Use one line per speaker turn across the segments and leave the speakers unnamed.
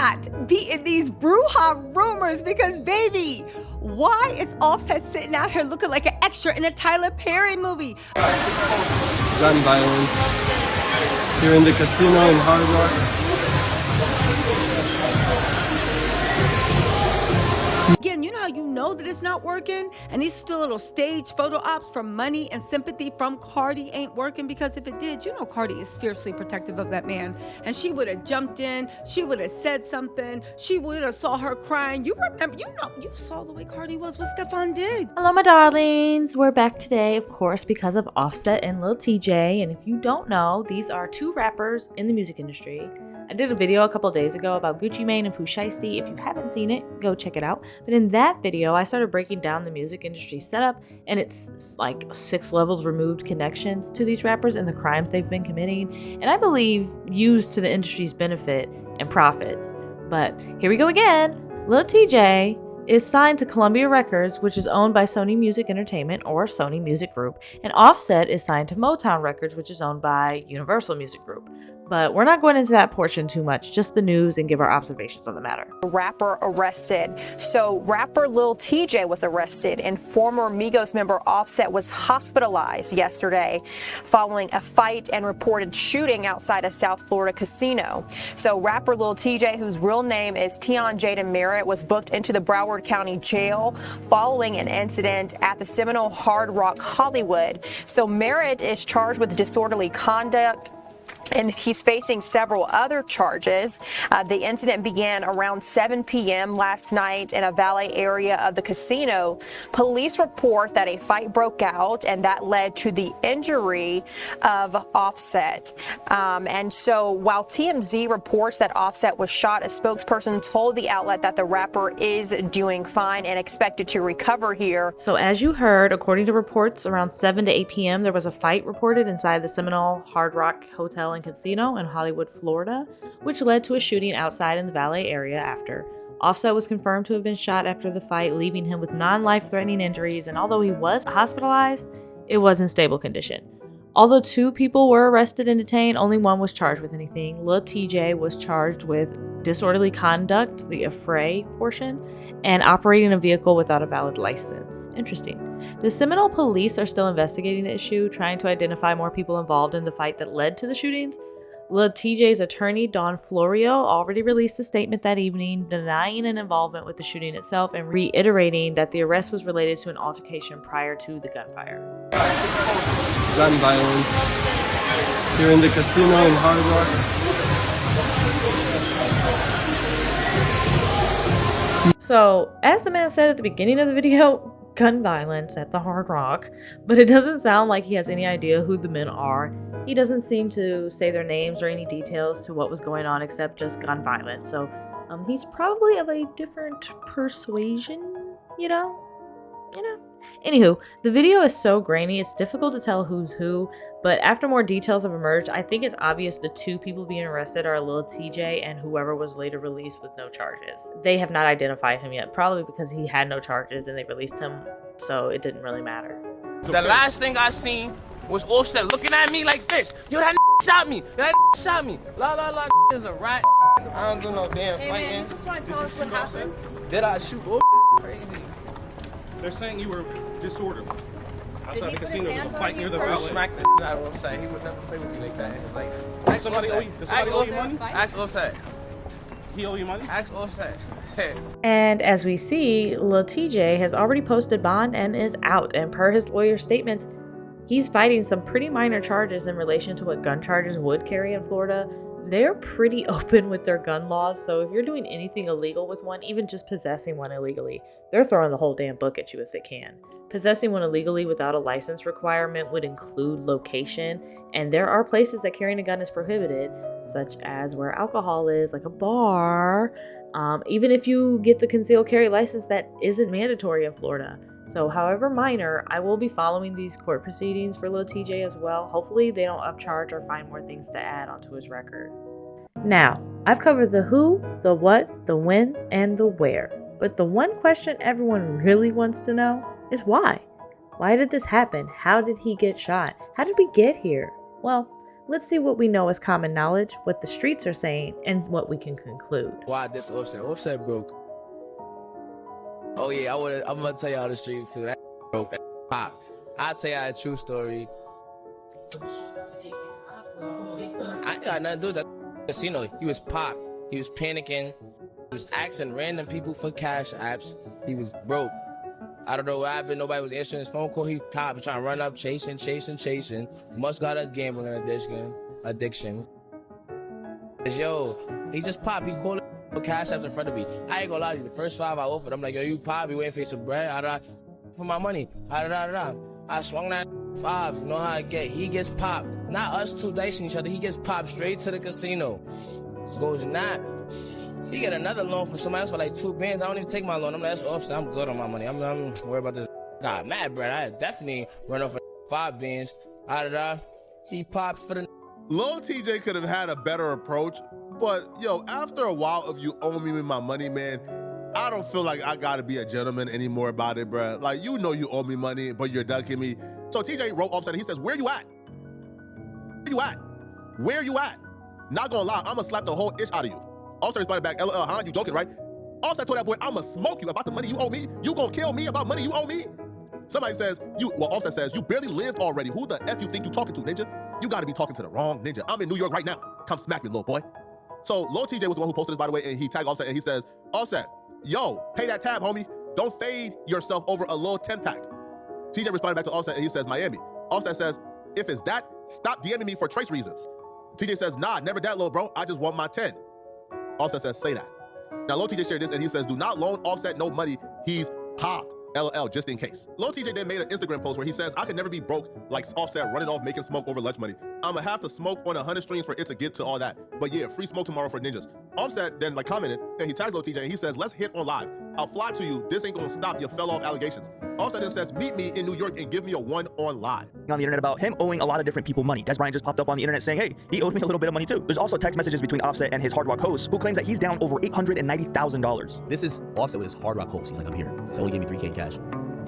not be in these brouhaha rumors because, baby, why is Offset sitting out here looking like an extra in a Tyler Perry movie?
Gun violence here in the casino in Hard Rock.
Again, you know how you know that it's not working? And these still little stage photo ops for money and sympathy from Cardi ain't working, because if it did, you know Cardi is fiercely protective of that man. And she would have jumped in, she would have said something, she would have saw her crying. You remember, you saw the way Cardi was with Stefan Diggs.
Hello, my darlings. We're back today, of course, because of Offset and Lil Tjay. And if you don't know, these are two rappers in the music industry. I did a video a couple days ago about Gucci Mane and Pooh Shiesty. If you haven't seen it, go check it out. But in that video, I started breaking down the music industry setup, and it's like 6 levels removed connections to these rappers and the crimes they've been committing, and I believe used to the industry's benefit and profits. But here we go again. Lil Tjay is signed to Columbia Records, which is owned by Sony Music Entertainment, or Sony Music Group, and Offset is signed to Motown Records, which is owned by Universal Music Group. But we're not going into that portion too much, just the news, and give our observations on the matter.
Rapper arrested. So rapper Lil Tjay was arrested, and former Migos member Offset was hospitalized yesterday following a fight and reported shooting outside a South Florida casino. So rapper Lil Tjay, whose real name is Tion Jaden Merritt, was booked into the Broward County Jail following an incident at the Seminole Hard Rock Hollywood. So Merritt is charged with disorderly conduct, and he's facing several other charges. The incident began around 7 p.m. last night in a valet area of the casino. Police report that a fight broke out, and that led to the injury of Offset. And so while TMZ reports that Offset was shot, a spokesperson told the outlet that the rapper is doing fine and expected to recover here.
So as you heard, according to reports, around 7 to 8 p.m. there was a fight reported inside the Seminole Hard Rock Hotel and Casino in Hollywood, Florida, which led to a shooting outside in the valet area after. Offset was confirmed to have been shot after the fight, leaving him with non-life-threatening injuries, and although he was hospitalized, it was in stable condition. Although 2 people were arrested and detained, only 1 was charged with anything. Lil Tjay was charged with disorderly conduct, the affray portion, and operating a vehicle without a valid license. Interesting. The Seminole police are still investigating the issue, trying to identify more people involved in the fight that led to the shootings. Lil Tjay's attorney, Don Florio, already released a statement that evening denying an involvement with the shooting itself and reiterating that the arrest was related to an altercation prior to the gunfire.
Gun violence here in the casino in Hard Rock.
So, as the man said at the beginning of the video, gun violence at the Hard Rock, but it doesn't sound like he has any idea who the men are. He doesn't seem to say their names or any details to what was going on except just gun violence. So, he's probably of a different persuasion, you know? Anywho, the video is so grainy, it's difficult to tell who's who, but after more details have emerged, I think it's obvious the 2 people being arrested are Lil Tjay and whoever was later released with no charges. They have not identified him yet, probably because he had no charges and they released him, so it didn't really matter.
The last thing I seen was Offset looking at me like this. Yo, that shot me. That shot me. La la la is a rat. I don't do no damn fighting.
Man, you just want to tell us what happened?
Did I shoot? Oh, crazy.
They're saying you were disorderly. Outside the casino, there was a fight near the
I
valet.
smacked the shit out of Offset. He would never play with me like that in his life.
Does somebody owe you money?
Ask Offset.
He owe you money?
Ask Offset.
And as we see, Lil Tjay has already posted bond and is out, and per his lawyer's statements, he's fighting some pretty minor charges in relation to what gun charges would carry in Florida. They're pretty open with their gun laws, so if you're doing anything illegal with one, even just possessing one illegally, they're throwing the whole damn book at you if they can. Possessing one illegally without a license requirement would include location, and there are places that carrying a gun is prohibited, such as where alcohol is, like a bar. Even if you get the concealed carry license, that isn't mandatory in Florida. So however minor, I will be following these court proceedings for Lil Tjay as well. Hopefully they don't upcharge or find more things to add onto his record. Now, I've covered the who, the what, the when, and the where. But the one question everyone really wants to know is why? Why did this happen? How did he get shot? How did we get here? Well, let's see what we know is common knowledge, what the streets are saying, and what we can conclude.
Why this Offset? Offset broke. Oh yeah, I'm gonna tell y'all the stream too. That broke. That pop. I'll tell y'all a true story. I ain't got nothing to do with that casino. He was popped. He was panicking. He was asking random people for cash apps. He was broke. I don't know what happened. Nobody was answering his phone call. He popped, trying to run up, chasing. Must got a gambling addiction. Yo, he just popped. He called cash apps in front of me. I ain't gonna lie to you. The first 5 I offered, I'm like, yo, you pop. You waiting for some bread? For my money. I swung that 5. You know how I get. He gets popped. Not us two dicing each other. He gets popped straight to the casino. Goes not. He get another loan for somebody else for like 2 bands. I don't even take my loan. I'm like, that's Offset. I'm good on my money. I'm worried about this. Got mad, bro. I definitely run off for 5 bands. He popped for the.
Lil Tjay could have had a better approach, but yo, after a while of you owe me my money, man, I don't feel like I gotta be a gentleman anymore about it, bro. Like, you know you owe me money, but you're ducking me. So Tjay wrote Offset and he says, where you at? Where you at? Where you at? Not gonna lie, I'ma slap the whole itch out of you. Offset responded back, LL, huh? You joking, right? Offset told that boy, I'ma smoke you about the money you owe me. You gonna kill me about money you owe me? Somebody says, Offset says, you barely lived already. Who the F you think you talking to, ninja? You gotta be talking to the wrong ninja. I'm in New York right now. Come smack me, little boy. So Lil Tjay was the one who posted this, by the way, and he tagged Offset and he says, Offset, yo, pay that tab, homie. Don't fade yourself over a little 10-pack. TJ responded back to Offset and he says, Miami. Offset says, if it's that, stop DMing me for trace reasons. TJ says, nah, never that, little bro. I just want my 10. Offset says, say that. Now, Lil Tjay shared this and he says, do not loan Offset no money. He's popped. LL, just in case. Lil Tjay then made an Instagram post where he says, I could never be broke like Offset running off making smoke over lunch money. I'ma have to smoke on 100 streams for it to get to all that. But yeah, free smoke tomorrow for ninjas. Offset then commented and he tags Lil Tjay and he says, let's hit on live. I'll fly to you. This ain't gonna stop your fell off allegations. Offset then says, meet me in New York and give me a 1 on live.
On the internet about him owing a lot of different people money. Des Bryant just popped up on the internet saying, hey, he owed me a little bit of money too. There's also text messages between Offset and his Hard Rock host who claims that he's down over $890,000.
This is Offset with his Hard Rock host. He's like, I'm here. Someone gave me $3K in cash.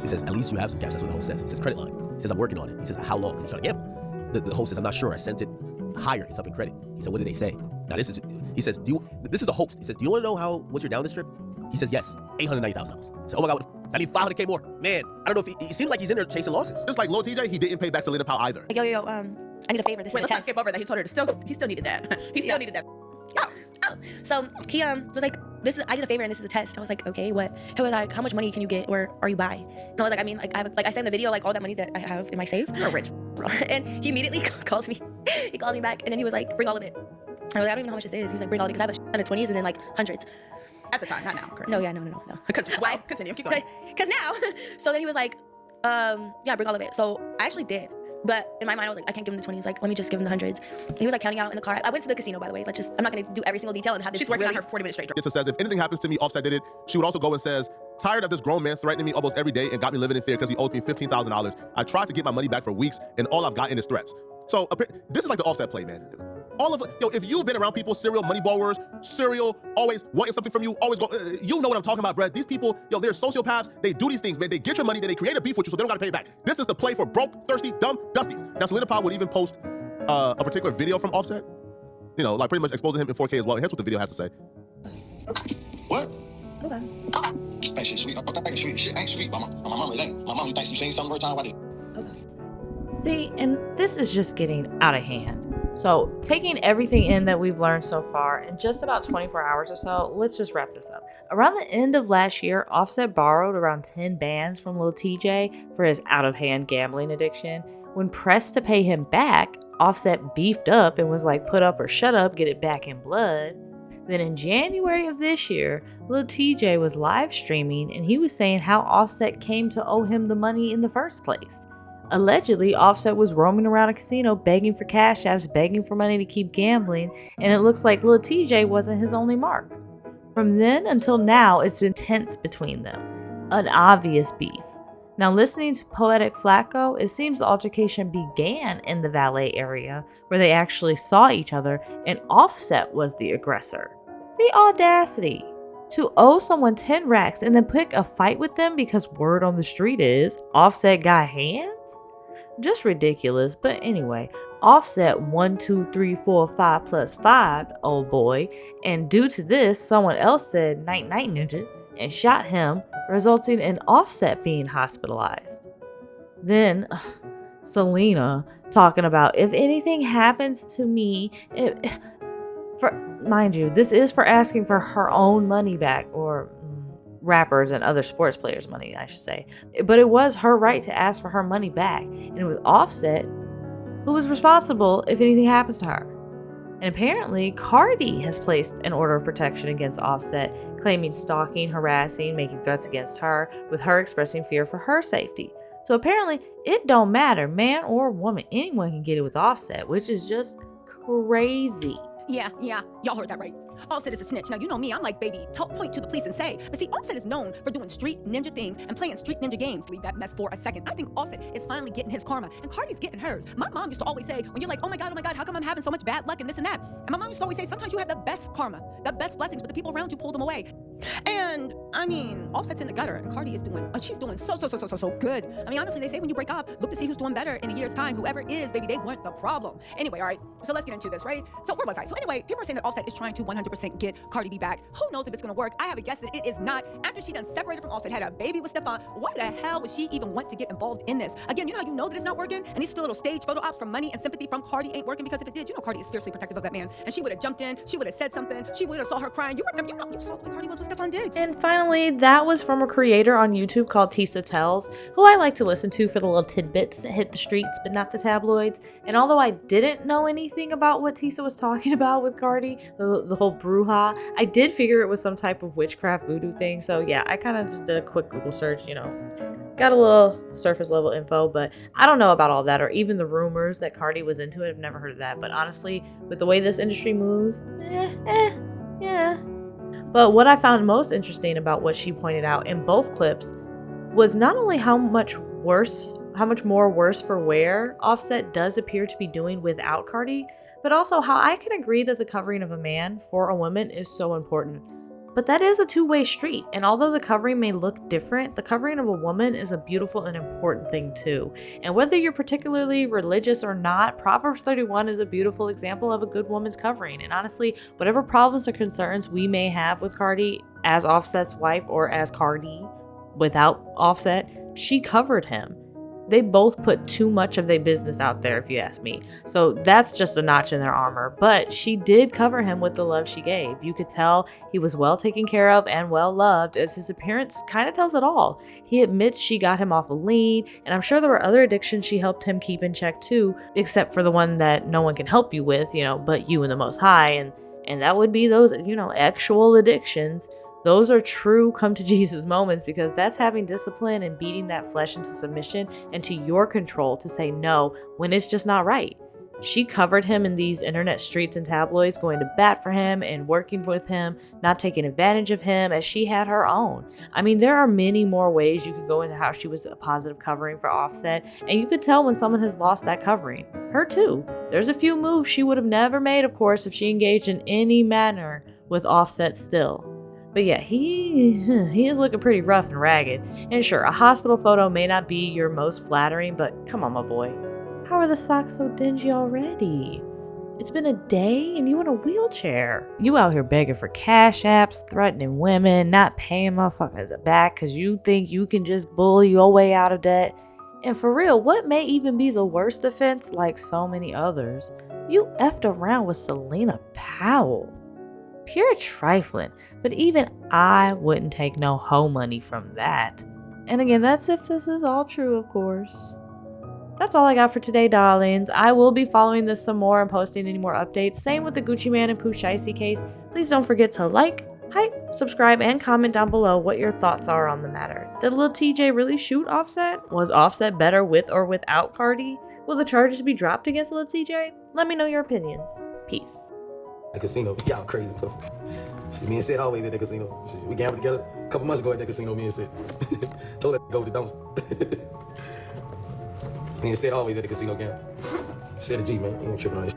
He says, at least you have some cash. That's what the host says. He says, credit line. He says, I'm working on it. He says, how long? He's trying to gamble. The host says, I'm not sure. I sent it higher. It's up in credit. He said, what did they say? Now he says, this is the host. He says, do you want to know what's your down this trip? He says, yes, $890,000. So, oh my God, I need $500K more. Man, I don't know if it seems like he's in there chasing losses.
Just like Lil Tjay, he didn't pay back Selena Powell either.
Yo, I need a favor. This
Wait,
is a
let's not
test.
skip over that. He told her he still needed that. He still needed that.
So he was like, I did a favor and this is a test. I was like, okay, what? He was like, how much money can you get or are you by? And I was like, I mean, like I sent the video, like all that money that I have in my safe.
You're rich.
And he immediately called me. He called me back and then he was like, bring all of it. I was like, I don't even know how much this is. He was like, bring all of it because I have a ton of 20s and then like hundreds.
At the time, not now. Correct.
No.
Because continue, keep going.
Because now, so then he was like, yeah, bring all of it. So I actually did. But in my mind, I was like, I can't give him the 20s. Like, let me just give him the hundreds. He was like counting out in the car. I went to the casino, by the way. I'm not going to do every single detail and have this.
She's working on her 40-minute straight.
It says, if anything happens to me, Offset did it. She would also go and says, tired of this grown man threatening me almost every day and got me living in fear because he owed me $15,000. I tried to get my money back for weeks and all I've gotten is threats. So this is like the Offset play, man. All of it, if you've been around people, serial money borrowers, serial, always wanting something from you, always go, you know what I'm talking about, Brad. These people, they're sociopaths. They do these things, man. They get your money, then they create a beef with you so they don't gotta pay it back. This is the play for broke, thirsty, dumb dusties. Now, Selena Powell would even post a particular video from Offset, like pretty much exposing him in 4K as well. And here's what the video has to say.
What?
Okay.
That shit sweet. I thought that shit sweet. Shit ain't sweet. My mama, it ain't. My mama, you think you saying something every time I did.
See, and this is just getting out of hand. So, taking everything in that we've learned so far in just about 24 hours or so, let's just wrap this up. Around the end of last year, Offset borrowed around 10 bands from Lil Tjay for his out-of-hand gambling addiction. When pressed to pay him back, Offset beefed up and was like, put up or shut up, get it back in blood. Then in January of this year, Lil Tjay was live streaming and he was saying how Offset came to owe him the money in the first place. Allegedly, Offset was roaming around a casino begging for cash apps, begging for money to keep gambling, and it looks like Lil Tjay wasn't his only mark. From then until now, it's been tense between them. An obvious beef. Now, listening to Poetic Flacco, it seems the altercation began in the valet area, where they actually saw each other, and Offset was the aggressor. The audacity! To owe someone 10 racks and then pick a fight with them because word on the street is Offset got hands? Just ridiculous. But anyway, Offset 1, 2, 3, 4, 5 plus 5, old boy. And due to this, someone else said night night ninja and shot him, resulting in Offset being hospitalized. Then Selena talking about if anything happens to me, mind you, this is for asking for her own money back, or rappers and other sports players' money, I should say. But it was her right to ask for her money back, and it was Offset who was responsible if anything happens to her. And apparently, Cardi has placed an order of protection against Offset, claiming stalking, harassing, making threats against her, with her expressing fear for her safety. So apparently, it don't matter, man or woman, anyone can get it with Offset, which is just crazy.
Yeah, y'all heard that right. Offset is a snitch. Now, you know me, I'm like, baby, point to the police and say. But see, Offset is known for doing street ninja things and playing street ninja games. Leave that mess for a second. I think Offset is finally getting his karma, and Cardi's getting hers. My mom used to always say, when you're like, oh my God, how come I'm having so much bad luck and this and that? And my mom used to always say, sometimes you have the best karma, the best blessings, but the people around you pull them away. And I mean, Offset's in the gutter, and Cardi is doing, she's doing so good. I mean, honestly, they say when you break up, look to see who's doing better in a year's time. Whoever is, baby, they weren't the problem. Anyway, all right, so let's get into this, right? So where was I? So anyway, people are saying that Offset is trying to 100% get Cardi B back. Who knows if it's gonna work? I have a guess that it is not. After she done separated from Offset, had a baby with Stefan, why the hell would she even want to get involved in this? Again, you know how you know that it's not working? And these little stage photo ops for money and sympathy from Cardi ain't working, because if it did, you know Cardi is fiercely protective of that man. And she would have jumped in, she would have said something, she would have saw her crying. You remember, you saw when Cardi was with Stefan Diggs.
And finally, that was from a creator on YouTube called Tisa Tells, who I like to listen to for the little tidbits that hit the streets, but not the tabloids. And although I didn't know anything about what Tisa was talking about with Cardi, the whole brouhaha, I did figure it was some type of witchcraft voodoo thing. So yeah, I kind of just did a quick Google search, got a little surface level info, but I don't know about all that, or even the rumors that Cardi was into it. I've never heard of that. But honestly, with the way this industry moves, yeah. But what I found most interesting about what she pointed out in both clips was not only how much more worse for wear Offset does appear to be doing without Cardi, but also how I can agree that the covering of a man for a woman is so important. But that is a two-way street, and although the covering may look different, the covering of a woman is a beautiful and important thing too. And whether you're particularly religious or not, Proverbs 31 is a beautiful example of a good woman's covering. And honestly, whatever problems or concerns we may have with Cardi as Offset's wife, or as Cardi without Offset, she covered him. They both put too much of their business out there, if you ask me. So that's just a notch in their armor. But she did cover him with the love she gave. You could tell he was well taken care of and well loved, as his appearance kind of tells it all. He admits she got him off of lean, and I'm sure there were other addictions she helped him keep in check too, except for the one that no one can help you with, but you and the Most High. And that would be those, actual addictions. Those are true come to Jesus moments, because that's having discipline and beating that flesh into submission and to your control to say no when it's just not right. She covered him in these internet streets and tabloids, going to bat for him and working with him, not taking advantage of him, as she had her own. I mean, there are many more ways you could go into how she was a positive covering for Offset, and you could tell when someone has lost that covering. Her too. There's a few moves she would have never made, of course, if she engaged in any manner with Offset still. But yeah, he is looking pretty rough and ragged. And sure, a hospital photo may not be your most flattering, but come on, my boy. How are the socks so dingy already? It's been a day and you in a wheelchair. You out here begging for cash apps, threatening women, not paying motherfuckers back because you think you can just bully your way out of debt. And for real, what may even be the worst offense, like so many others? You effed around with Selena Powell. Pure trifling, but even I wouldn't take no hoe money from that. And again, that's if this is all true, of course. That's all I got for today, darlings. I will be following this some more and posting any more updates. Same with the Gucci Man and Pooh Shiesty case. Please don't forget to like, hype, subscribe, and comment down below what your thoughts are on the matter. Did Lil Tjay really shoot Offset? Was Offset better with or without Cardi? Will the charges be dropped against Lil Tjay? Let me know your opinions. Peace.
The casino, y'all crazy, bro. Me and Sid always at the casino. We gambled together a couple months ago at the casino, me and Sid. Told her to go with the dumpster. Me and Sid always at the casino gamble. Sid a G, man. You ain't tripping on this.